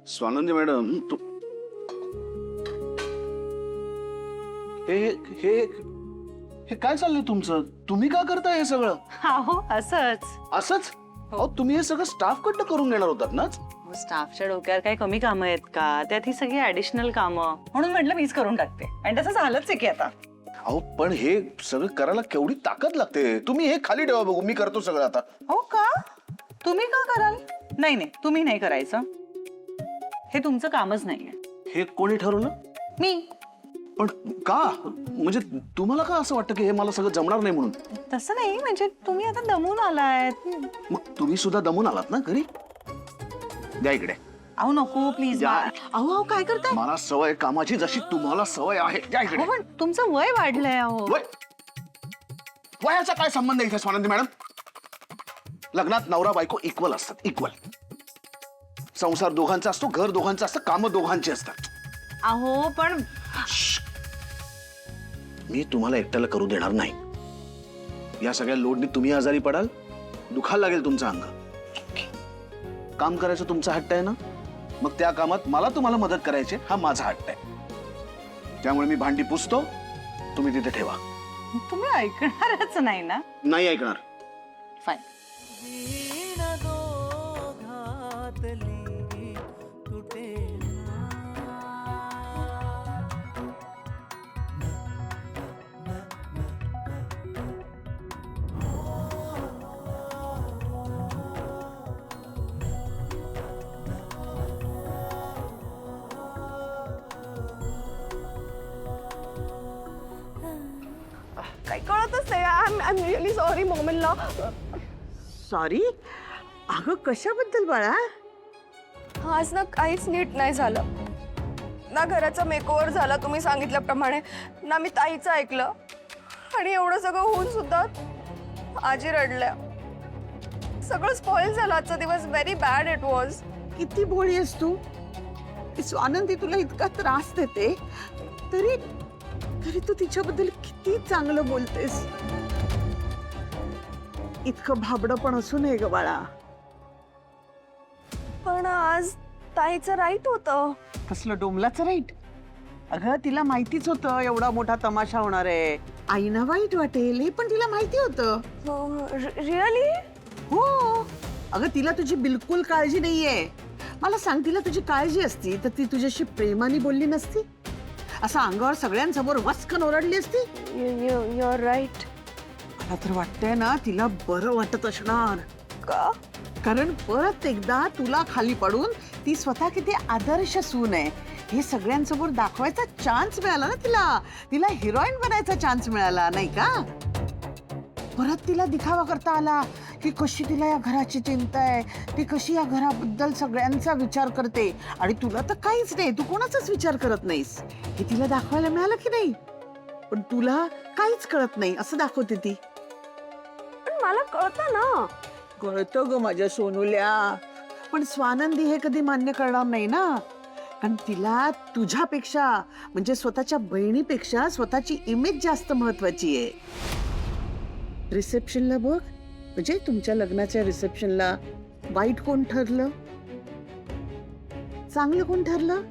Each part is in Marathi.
स्वानंदी मॅडम, तू हे हे हे काय चाललंय तुमचं? तुम्ही का करताय हे सगळं? हो असंच. असंच? अहो तुम्ही हे सगळं स्टाफ कडनं करून घेणार होतात ना? स्टाफच्या डोक्यावर काही कमी कामं आहेत का? त्यात ही सगळी ऍडिशनल कामं, म्हणून म्हटलं मीच करून टाकते. आणि तसं झालंच आहे की आता. अहो पण हे सगळं करायला केवढी ताकद लागते. तुम्ही हे खाली ठेवा, बघू मी करतो सगळं आता. हो का? तुम्ही का कराल? नाही नाही, तुम्ही नाही करायचं. हे तुमचं कामच नाहीये. हे कोणी ठरवलं? मी. पण का? म्हणजे तुम्हाला का असं वाटतं की हे मला सगळं जमणार नाही म्हणून? तसं नाही, म्हणजे तुम्ही आता दमून आलायत. मग तुम्ही सुद्धा दमून आलात ना घरी? द्या इकडे. अहो नको प्लीज. अहो काय करताय? मला सवय कामाची जशी तुम्हाला सवय आहे. द्या इकडे. पण तुमचं वय वाढलंय. अहो वयाचा काय संबंध आहे इथे स्वानंदी मॅडम? लग्नात नवरा बायको इक्वल असतात, इक्वल. संसार दोघांचा असतो, घर दोघांचं असतं, काम दोघांची असतात. अहो पण मी तुम्हाला एकट्याला करू देणार नाही. या सगळ्या लोडनी तुम्ही आजारी पडाल, दुखायला लागेल तुमचं अंग. काम करायचं तुमचा हट्ट आहे ना, मग त्या कामात मला तुम्हाला मदत करायची हा माझा हट्ट आहे. त्यामुळे मी भांडी पुसतो, तुम्ही तिथे ठेवा. तुम्ही ऐकणारच नाही ना? नाही ऐकणार. फाईन. काही कळतच नाही. आय एम रिअली सॉरी मोमेनला. सॉरी? अगं कशाबद्दल बाळा? आज ना काहीच नीट नाही झालं. ना घराचा मेकओव्हर झाला तुम्ही सांगितल्याप्रमाणे, ना मी ताईचं ऐकलं. आणि एवढं सगळं होऊन सुद्धा आजी रडल्या. सगळं स्पॉइल झालं. आजचा दिवस व्हेरी बॅड इट वॉज. किती भोळी आहेस तू. स्वानंदी तुला इतका त्रास देते तरी तरी तू तिच्याबद्दल किती चांगलं बोलतेस. इतकं भाबडं पण असू नये ग बाळा. पण आज ताईचं राईट होतं. कसलं डोमलाचं राईट? अगं तिला माहितीच होतं एवढा मोठा तमाशा होणार आहे. आईना वाईट वाटेल हे पण तिला माहिती होतं. रिअली? हो. अगं तिला तुझी बिलकुल काळजी नाहीये. मला सांग, तिला तुझी काळजी असती तर ती तुझ्याशी प्रेमाने बोलली नसती? असं अंगावर सगळ्यांसमोर वस्कन ओरडली असती? You are right. मला तर वाटतंय ना तिला बरं वाटत असणार. का? कारण परत एकदा तुला खाली पडून ती स्वतः किती आदर्श सून आहे हे सगळ्यांसमोर दाखवायचा चान्स मिळाला ना तिला. तिला हिरोईन बनायचा चान्स मिळाला नाही का? परत तिला दिखावा करता आला की कशी तिला या घराची चिंता आहे, ती कशी या घराबद्दल सगळ्यांचा विचार करते. आणि तुला तर काहीच नाही, तू कोणाचाच विचार करत नाहीस हे तिला दाखवायला मिळालं की नाही? पण तुला काहीच कळत नाही असं दाखवते ती. पण मला कळतं ना. कळतं ग माझ्या सोनूल्या. पण स्वानंदी हे कधी मान्य करणार नाही ना. कारण तिला तुझ्यापेक्षा म्हणजे स्वतःच्या बहिणीपेक्षा स्वतःची इमेज जास्त महत्वाची आहे. रिसेप्शनला बघ, म्हणजे तुमच्या लग्नाच्या रिसेप्शनला वाईट कोण ठरलं, चांगलं कोण ठरलं?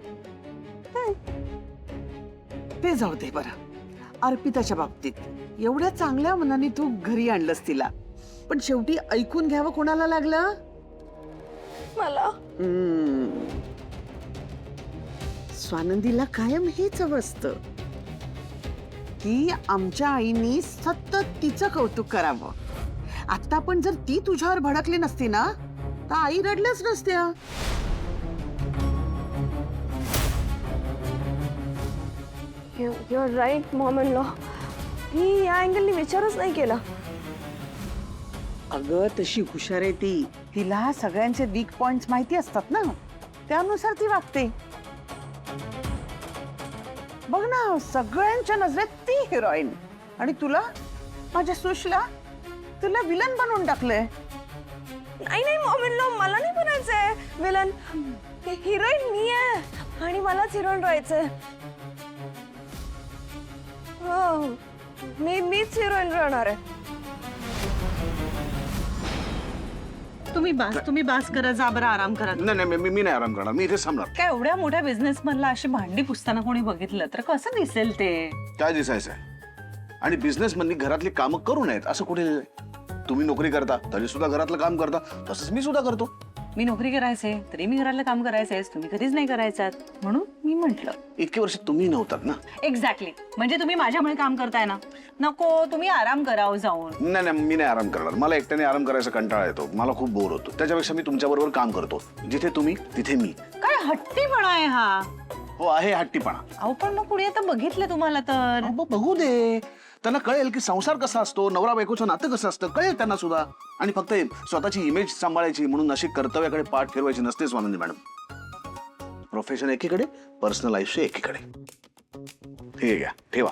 ते जाऊ दे बरं. अर्पिताच्या बाबतीत एवढ्या चांगल्या मनाने तू घरी आणलंस तिला, पण शेवटी ऐकून घ्यावं कोणाला लागलं? मला. स्वानंदीला कायम हेच हवं असतं की आमच्या आईनी सतत तिचं कौतुक करावं. आता पण जर ती तुझ्यावर भडकली नसती ना तर आई रडल्याच नसत्या. यू आर राईट मोमेनला. मी या अँगलनी विचारच नाही केला. अगं तशी हुशार आहे ती. तिला सगळ्यांचे वीक पॉइंट्स माहिती असतात ना, त्यानुसार ती वागते. बघ ना, सगळ्यांच्या नजरेत ती हिरोईन आणि तुला, माझ्या सुशला, तुला विलन बनवून टाकलंय. नाही नाही मोमेनला, मला नाही बनायचंय विलन. हिरोईन मी आहे आणि मलाच हिरोईन राहायचंय. हो, मीच हिरोईन राहणार आहे. तुम्ही बास करा, जा बरं आराम करा. नाही नाही मी नाही आराम करणार, मी इथेच थांबणार. काय एवढ्या मोठ्या बिझनेसमनला अशी भांडी पुसताना कोणी बघितलं तर कसं दिसेल ते? काय दिसायचंय? आणि बिझनेसमॅननी घरातली कामं करू नयेत असं कुठे लिहिलंय? तुम्ही नोकरी करता तरी सुद्धा घरातलं काम करता, तसंच मी सुद्धा करतो. मी नोकरी करायचे तरी मी घरातलं काम करायचंय, तुम्ही कधीच नाही करायचात म्हणून मी म्हंटल. इतकी वर्ष तुम्ही नव्हतात ना. एक्झॅक्टली, म्हणजे तुम्ही माझ्यामुळे काम करताय ना. नको, तुम्ही आराम करावं जाऊन. नाही नाही मी नाही आराम करणार, मला एकट्याने आराम करायचा कंटाळा येतो, मला खूप बोर होतो. त्याच्यापेक्षा मी तुमच्या बरोबर काम करतो. जिथे तुम्ही तिथे मी. काय हट्टीपणा आहे हा. हो आहे हट्टीपणा. अहो पण मग कुणी आता बघितलं तुम्हाला तर. अहो, बघू दे, त्यांना कळेल की संसार कसा असतो, नवरा बायकोचं नातं कसं असतं, कळेल त्यांना सुद्धा. आणि फक्त स्वतःची इमेज सांभाळायची म्हणून अशी कर्तव्याकडे पाठ फिरवायची नसते स्वानंदी मॅडम. प्रोफेशन एकीकडे, पर्सनल आयुष्य एकीकडे. हे घ्या, ठेवा.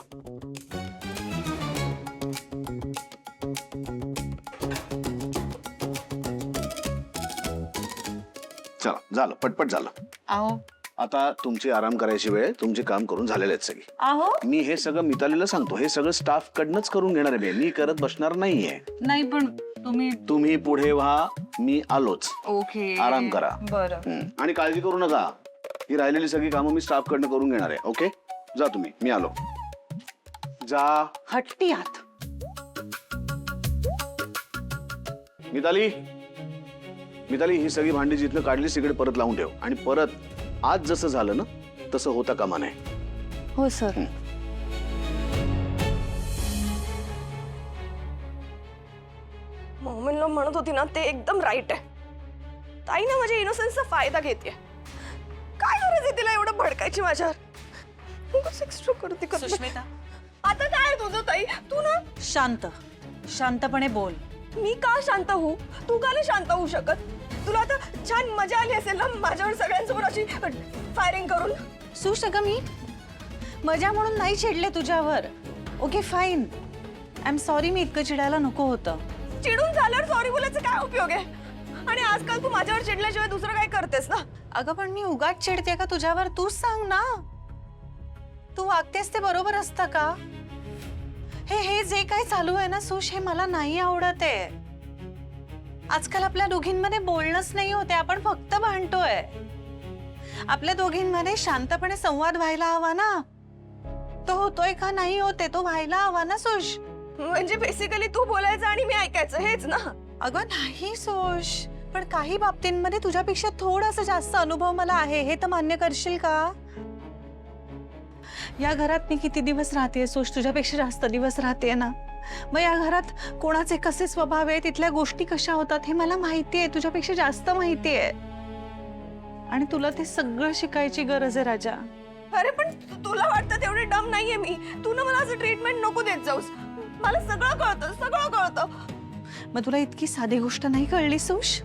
चला झालं, पटपट झालं. अहो आता तुमची आराम करायची वेळ, तुमचे काम करून झालेले आहेत सगळे. अहो मी हे सगळं मितालीला सांगतो, हे सगळं स्टाफ कडनंच करून घेणार आहे, मी करत बसणार नाहीये. नाही पण तुम्ही पुढे व्हा, मी आलोच. ओके, आराम करा. बरं. आणि काळजी करू नका, ही राहिलेली सगळी कामं मी स्टाफ कडनं करून घेणार आहे. ओके, जा तुम्ही, मी आलो. जा. हट्टी आहात. मिताली, मिताली ही सगळी भांडी जिथनं काढलीस तिकडे परत लावून ठेव. आणि परत आज जसं झालं ना तसं होता कामा नये. हो सर. मोमेनला म्हणत होती ना ते एकदम राईट आहे. ताई ना माझ्या इनोसेन्सचा फायदा घेते. काय गरज आहे तिला एवढं भडकायची माझ्यावर? उगाच extra करते करते. सुष्मिता, आता काय तुझं ताई? तू ना शांतपणे बोल. मी का शांत होऊ? तू का नाही शांत होऊ शकत? तुला आता छान मजा आली असेल ना माझ्यावर सगळ्यांसमोर अशी फायरिंग करून. सुश, अगं मी मजा म्हणून नाही चिडले तुझ्यावर. Okay fine, I am sorry. मी इतकं चिडायला नको होतं. चिडून झाल्यावर सॉरी बोलायचं काय उपयोग आहे? आणि आजकाल तू माझ्यावर चिडल्याशिवाय दुसरं काय करतेस ना? अगं पण मी उगाच चिडते का तुझ्यावर? तूच सांग ना, तू वागतेस ते बरोबर असतं का? हे जे काही चालू आहे ना सुश, हे मला नाही आवडत आहे. आजकाल आपल्या दोघींमध्ये बोलणंच नाही होते, आपण फक्त भांडतोय. आपल्या दोघींमध्ये शांतपणे संवाद व्हायला हवा ना. तो होतोय का नाही होते, तो व्हायला हवा ना सुश. म्हणजे बेसिकली तू बोलायचं आणि मी ऐकायचं, हेच ना? अगं नाही सुश, पण काही बाबतींमध्ये तुझ्यापेक्षा थोडासा जास्त अनुभव मला आहे, हे तर मान्य करशील का? या घरात मी किती दिवस राहते सुश? तुझ्यापेक्षा जास्त दिवस राहते ना. मग या घरात कोणाचे कसे स्वभाव आहे, तिथल्या गोष्टी कशा होतात हे मला माहिती आहे, तुझ्यापेक्षा जास्त माहिती आहे. आणि तुला ते सगळं शिकायची गरज आहे राजा. अरे पण तुला वाटतं तेवढे डम नाहीये मी. तू ना मला असं ट्रीटमेंट नको देत जाऊस. मला सगळं कळतं, सगळं कळतं. मग तुला इतकी साधी गोष्ट नाही कळली सुश?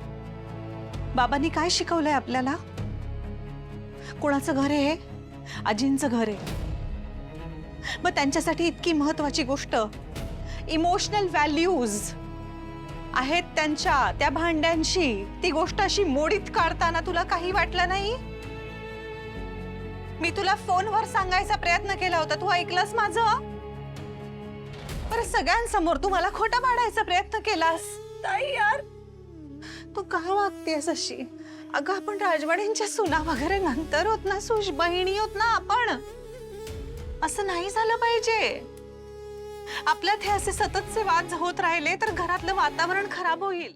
बाबांनी काय शिकवलंय आपल्याला? कोणाचं घर आहे? आजींचं घर आहे. मग त्यांच्यासाठी इतकी महत्वाची गोष्ट, इमोशनल व्हॅल्यूज आहेत त्यांच्या, त्या भांड्यांशी. ती गोष्ट अशी मोडीत काढताना तुला काही वाटलं नाही? मी तुला फोनवर सांगायचा प्रयत्न केला होता, तू ऐकलंस माझं? पर सगळ्यांसमोर तू मला खोटं पाडायचा प्रयत्न केलास. ताई यार, तू का वागतेस अशी? अगं आपण राजवाड्यांच्या सुना वगैरे नंतर होत ना सुश, बहिणी होत ना आपण. असं नाही झालं पाहिजे. आपल्यात हे असे सततचे वाद होत राहिले तर घरातलं वातावरण खराब होईल.